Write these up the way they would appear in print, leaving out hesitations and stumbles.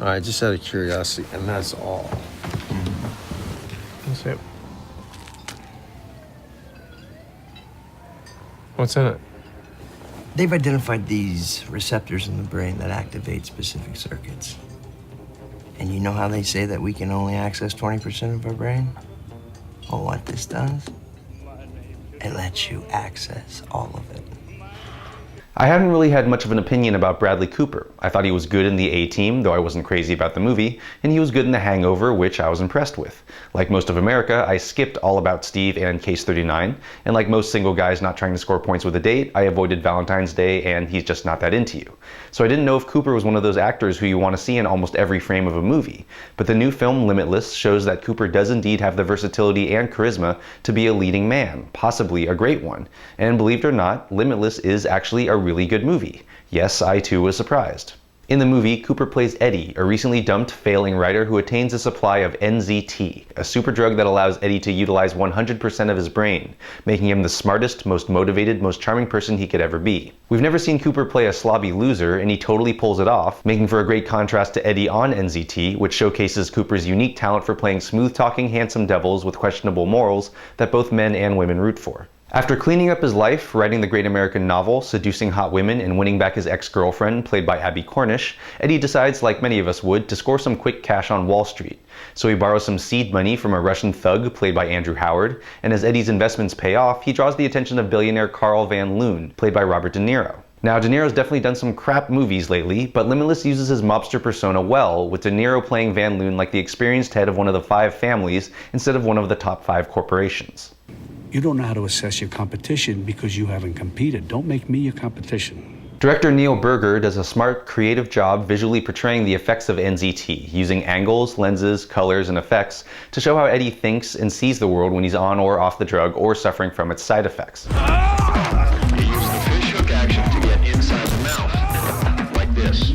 All right, just out of curiosity, and that's all. That's it. What's in it? They've identified these receptors in the brain that activate specific circuits. And you know how they say that we can only access 20% of our brain? Well, what this does, it lets you access all of it. I hadn't really had much of an opinion about Bradley Cooper. I thought he was good in The A-Team, though I wasn't crazy about the movie, and he was good in The Hangover, which I was impressed with. Like most of America, I skipped All About Steve and Case 39, and like most single guys not trying to score points with a date, I avoided Valentine's Day and He's Just Not That Into You. So I didn't know if Cooper was one of those actors who you want to see in almost every frame of a movie. But the new film Limitless shows that Cooper does indeed have the versatility and charisma to be a leading man, possibly a great one. And believe it or not, Limitless is actually a really good movie. Yes, I too was surprised. In the movie, Cooper plays Eddie, a recently dumped, failing writer who attains a supply of NZT, a super drug that allows Eddie to utilize 100% of his brain, making him the smartest, most motivated, most charming person he could ever be. We've never seen Cooper play a slobby loser, and he totally pulls it off, making for a great contrast to Eddie on NZT, which showcases Cooper's unique talent for playing smooth-talking, handsome devils with questionable morals that both men and women root for. After cleaning up his life, writing the great American novel, seducing hot women, and winning back his ex-girlfriend, played by Abby Cornish, Eddie decides, like many of us would, to score some quick cash on Wall Street. So he borrows some seed money from a Russian thug, played by Andrew Howard, and as Eddie's investments pay off, he draws the attention of billionaire Carl Van Loon, played by Robert De Niro. Now, De Niro's definitely done some crap movies lately, but Limitless uses his mobster persona well, with De Niro playing Van Loon like the experienced head of one of the 5 families instead of one of the top 5 corporations. You don't know how to assess your competition because you haven't competed. Don't make me your competition. Director Neil Berger does a smart, creative job visually portraying the effects of NZT, using angles, lenses, colors, and effects to show how Eddie thinks and sees the world when he's on or off the drug or suffering from its side effects. He used the fish hook action to get inside the mouth, like this.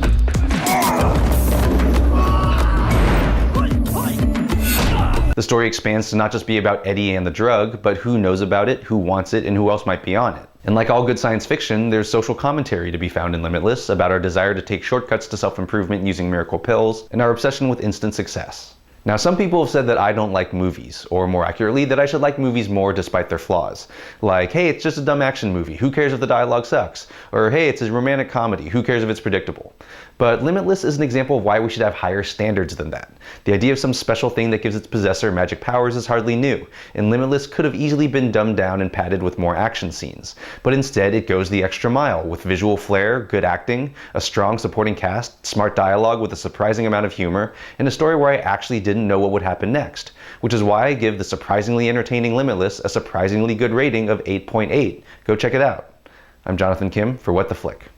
The story expands to not just be about Eddie and the drug, but who knows about it, who wants it, and who else might be on it. And like all good science fiction, there's social commentary to be found in Limitless about our desire to take shortcuts to self-improvement using miracle pills, and our obsession with instant success. Now, some people have said that I don't like movies, or more accurately, that I should like movies more despite their flaws. Like, hey, it's just a dumb action movie, who cares if the dialogue sucks? Or hey, it's a romantic comedy, who cares if it's predictable? But Limitless is an example of why we should have higher standards than that. The idea of some special thing that gives its possessor magic powers is hardly new, and Limitless could have easily been dumbed down and padded with more action scenes. But instead, it goes the extra mile, with visual flair, good acting, a strong supporting cast, smart dialogue with a surprising amount of humor, and a story where I actually didn't know what would happen next, which is why I give the surprisingly entertaining Limitless a surprisingly good rating of 8.8. Go check it out. I'm Jonathan Kim for What the Flick.